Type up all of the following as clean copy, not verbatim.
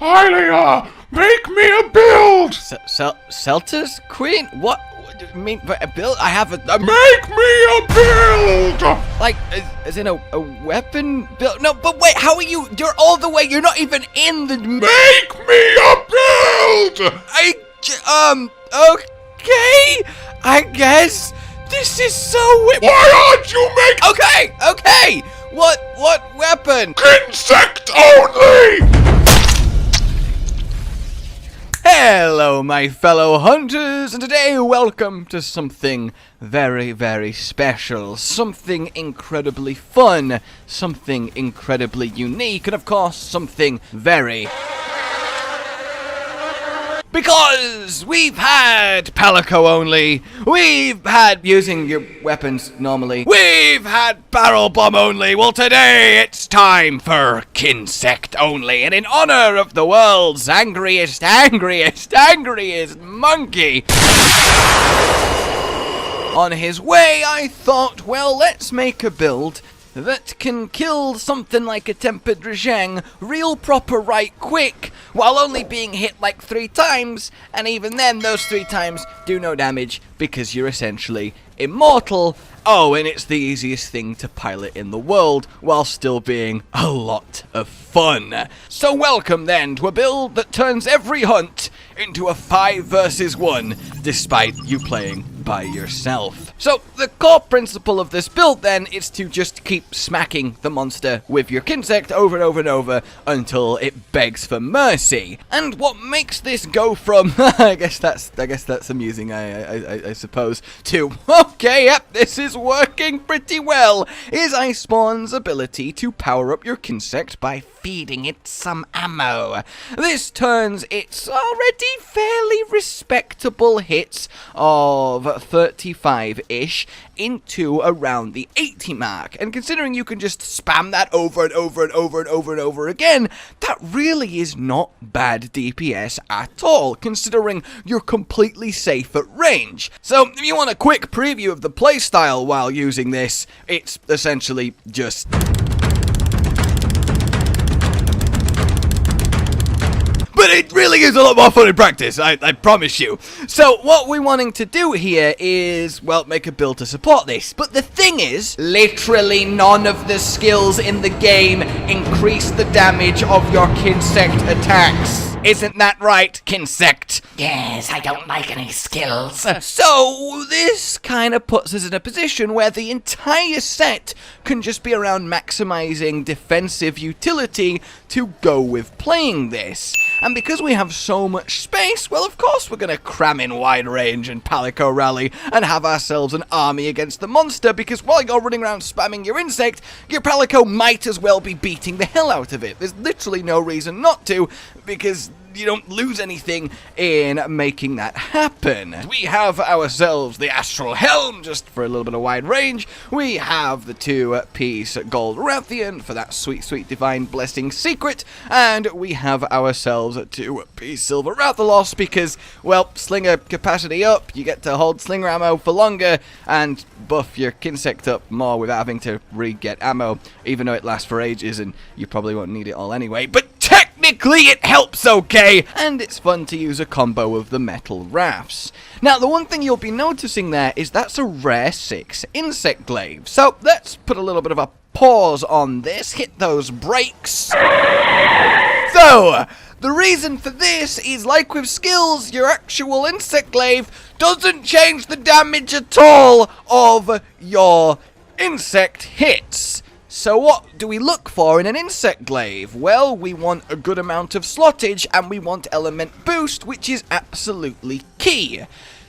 Hylia, make me a build! Celta's queen? What do you mean by a build? I have a Make me a build! like, as in a weapon build? No, but wait, how are you? You're all the way, you're not even in the... Make me a build! Okay, I guess. This is so weird. Why aren't you making... Okay. What weapon? Kinsect only! Hello, my fellow hunters, and today welcome to something very, very special, something incredibly fun, something incredibly unique, and of course, something very... Because we've had Palico only, we've had using your weapons normally, we've had barrel bomb only. Well, today it's time for Kinsect only, and in honor of the world's angriest monkey on his way, I thought, well, let's make a build that can kill something like a tempered Rajang real proper right quick, while only being hit like 3 times, and even then those 3 times do no damage because you're essentially immortal. Oh, and it's the easiest thing to pilot in the world, while still being a lot of fun. So welcome then to a build that turns every hunt into a 5 versus 1, despite you playing by yourself. So the core principle of this build then is to just keep smacking the monster with your Kinsect over and over and over until it begs for mercy. And what makes this go from I guess that's amusing, I suppose, to okay, yep, this is working pretty well, is Iceborne's ability to power up your Kinsect by feeding it some ammo. This turns its already fairly respectable hits of 35-ish into around the 80 mark, and considering you can just spam that over and over and over and over and over again, that really is not bad DPS at all, considering you're completely safe at range. So if you want a quick preview of the playstyle while using this, it's essentially just... But it really is a lot more fun in practice, I promise you. So what we're wanting to do here is, well, make a build to support this. But the thing is, literally none of the skills in the game increase the damage of your Kinsect attacks. Isn't that right, Kinsect? Yes, I don't like any skills. So this kind of puts us in a position where the entire set can just be around maximizing defensive utility to go with playing this. And because we have so much space, well, of course we're going to cram in wide range and Palico rally and have ourselves an army against the monster, because while you're running around spamming your insect, your Palico might as well be beating the hell out of it. There's literally no reason not to, because you don't lose anything in making that happen. We have ourselves the Astral Helm, just for a little bit of wide range. We have the 2-piece Gold Rathian for that sweet, sweet Divine Blessing secret. And we have ourselves a 2-piece Silver Rathalos because, well, slinger capacity up, you get to hold slinger ammo for longer and buff your Kinsect up more without having to re-get ammo, even though it lasts for ages and you probably won't need it all anyway. But technically it helps okay, and it's fun to use a combo of the metal rafts. Now the one thing you'll be noticing there is that's a rare 6 insect glaive, so let's put a little bit of a pause on this, hit those brakes. So the reason for this is, like with skills, your actual insect glaive doesn't change the damage at all of your insect hits. So what do we look for in an insect glaive? Well, we want a good amount of slottage and we want element boost, which is absolutely key.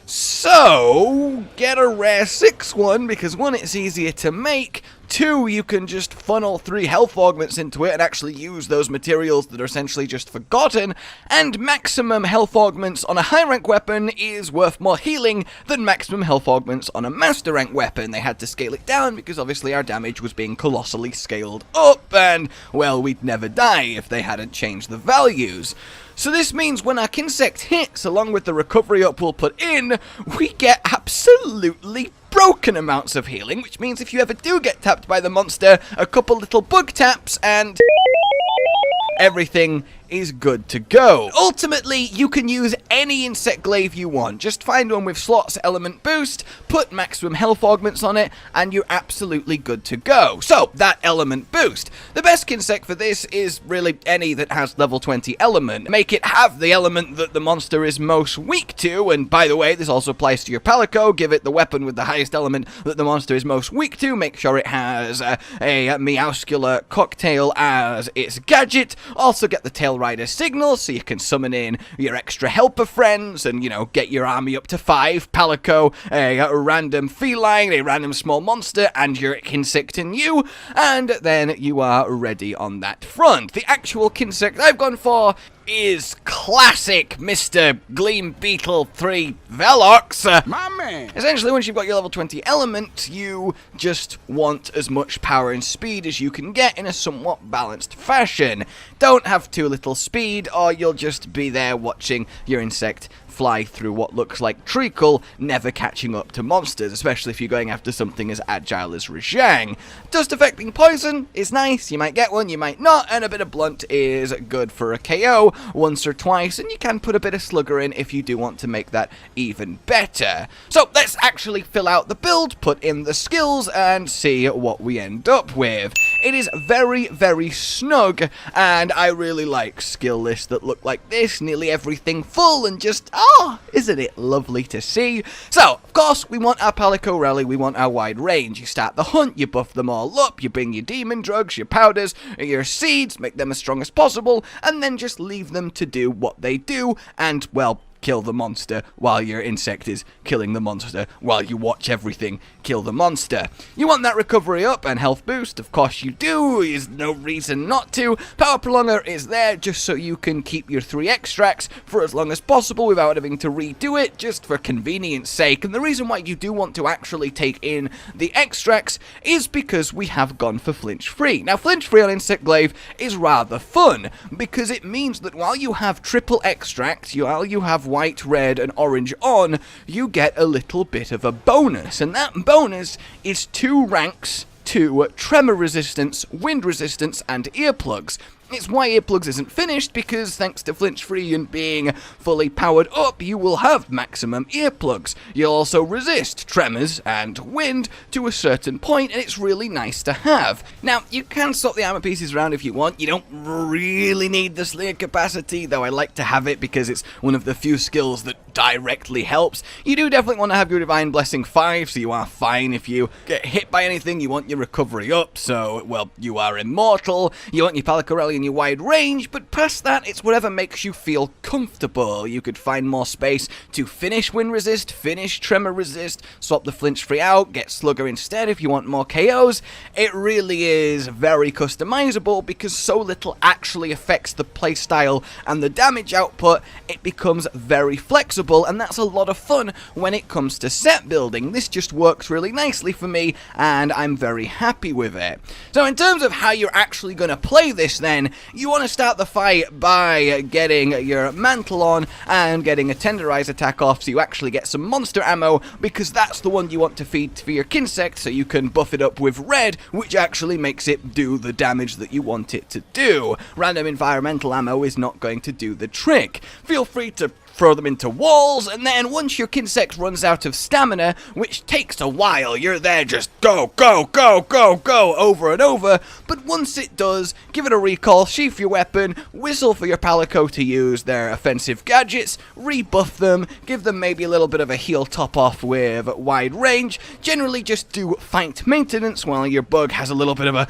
So get a rare 6 one, because 1, it's easier to make, 2, you can just funnel 3 health augments into it and actually use those materials that are essentially just forgotten, and maximum health augments on a high rank weapon is worth more healing than maximum health augments on a master rank weapon. They had to scale it down because obviously our damage was being colossally scaled up, and, well, we'd never die if they hadn't changed the values. So this means when our Kinsect hits, along with the recovery up we'll put in, we get absolutely broken amounts of healing, which means if you ever do get tapped by the monster, a couple little bug taps and everything is good to go. Ultimately, you can use any insect glaive you want. Just find one with slots element boost, put maximum health augments on it, and you're absolutely good to go. So, that element boost. The best Kinsect for this is really any that has level 20 element. Make it have the element that the monster is most weak to, and by the way, this also applies to your Palico. Give it the weapon with the highest element that the monster is most weak to. Make sure it has a Meowscular cocktail as its gadget. Also get the Tail Rider signal so you can summon in your extra helper friends and, you know, get your army up to 5. Palico, a random feline, a random small monster, and your Kinsect in you, and then you are ready on that front. The actual Kinsect I've gone for is classic Mr. Gleam Beetle 3 Velox. My man! Essentially, once you've got your level 20 element, you just want as much power and speed as you can get in a somewhat balanced fashion. Don't have too little speed, or you'll just be there watching your insect fly through what looks like treacle, never catching up to monsters, especially if you're going after something as agile as Rajang. Dust affecting poison is nice, you might get one, you might not, and a bit of blunt is good for a KO once or twice, and you can put a bit of slugger in if you do want to make that even better. So let's actually fill out the build, put in the skills, and see what we end up with. It is very, very snug, and I really like skill lists that look like this, nearly everything full, and just, isn't it lovely to see? So, of course, we want our Palico Rally, we want our wide range. You start the hunt, you buff them all up, you bring your demon drugs, your powders, your seeds, make them as strong as possible, and then just leave them to do what they do, and, well, kill the monster while your insect is killing the monster, while you watch everything kill the monster. You want that recovery up and health boost, of course you do, there's no reason not to. Power Prolonger is there just so you can keep your 3 extracts for as long as possible without having to redo it, just for convenience sake. And the reason why you do want to actually take in the extracts is because we have gone for flinch free. Now flinch free on Insect Glaive is rather fun, because it means that while you have triple extracts, while you have white, red, and orange on, you get a little bit of a bonus, and that bonus is 2 ranks to tremor resistance, wind resistance, and earplugs. It's why earplugs isn't finished, because thanks to flinch free and being fully powered up, you will have maximum earplugs. You'll also resist tremors and wind to a certain point, and it's really nice to have. Now, you can swap the armor pieces around if you want. You don't really need the Slayer capacity, though I like to have it because it's one of the few skills that directly helps. You do definitely want to have your Divine Blessing 5, so you are fine if you get hit by anything. You want your recovery up, so, well, you are immortal. You want your Palico Rally and your wide range, but past that, it's whatever makes you feel comfortable. You could find more space to finish wind resist, finish tremor resist, swap the flinch free out, get slugger instead if you want more KOs. It really is very customizable because so little actually affects the playstyle and the damage output. It becomes very flexible, and that's a lot of fun when it comes to set building. This just works really nicely for me, and I'm very happy with it. So in terms of how you're actually going to play this then, you want to start the fight by getting your mantle on and getting a tenderize attack off so you actually get some monster ammo, because that's the one you want to feed for your Kinsect so you can buff it up with red, which actually makes it do the damage that you want it to do. Random environmental ammo is not going to do the trick. Feel free to throw them into walls, and then once your Kinsect runs out of stamina, which takes a while, you're there just go, go, go, go, go, over and over, but once it does, give it a recall, sheath your weapon, whistle for your Palico to use their offensive gadgets, rebuff them, give them maybe a little bit of a heal top off with wide range, generally just do fight maintenance while your bug has a little bit of a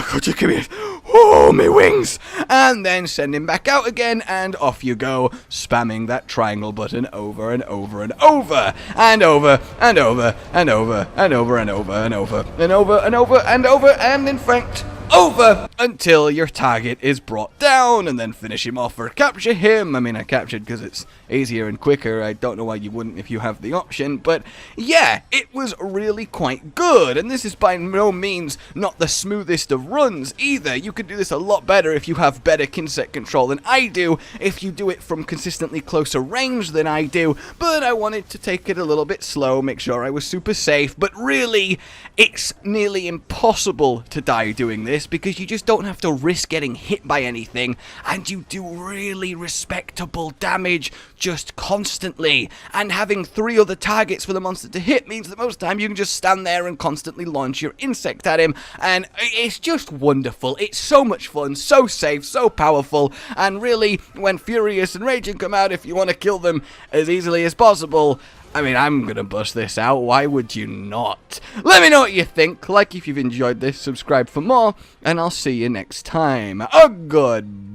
could you come here? Oh, my wings! And then send him back out again, and off you go, spamming that triangle button over and over and over, and over, and over, and over, and over, and over, and over, and over, and over, and over, and in fact, over until your target is brought down, and then finish him off or capture him. I mean, I captured because it's easier and quicker. I don't know why you wouldn't if you have the option, but yeah, it was really quite good, and this is by no means not the smoothest of runs either. You could do this a lot better if you have better Kinsect control than I do, if you do it from consistently closer range than I do, but I wanted to take it a little bit slow, make sure I was super safe, but really, it's nearly impossible to die doing this. this because you just don't have to risk getting hit by anything, and you do really respectable damage just constantly. And having 3 other targets for the monster to hit means that most of the time you can just stand there and constantly launch your insect at him, and it's just wonderful. It's so much fun, so safe, so powerful, and really, when Furious and Raging come out, if you want to kill them as easily as possible, I mean, I'm gonna bust this out, why would you not? Let me know what you think, like if you've enjoyed this, subscribe for more, and I'll see you next time. Goodbye.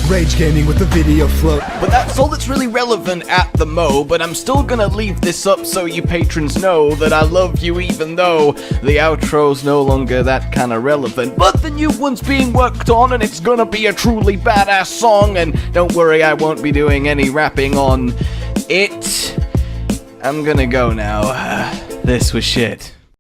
Rage Gaming with the video float. But that's all that's really relevant at the mo, but I'm still gonna leave this up so you patrons know that I love you even though the outro's no longer that kind of relevant. But the new one's being worked on and it's gonna be a truly badass song, and don't worry, I won't be doing any rapping on it. I'm gonna go now. This was shit.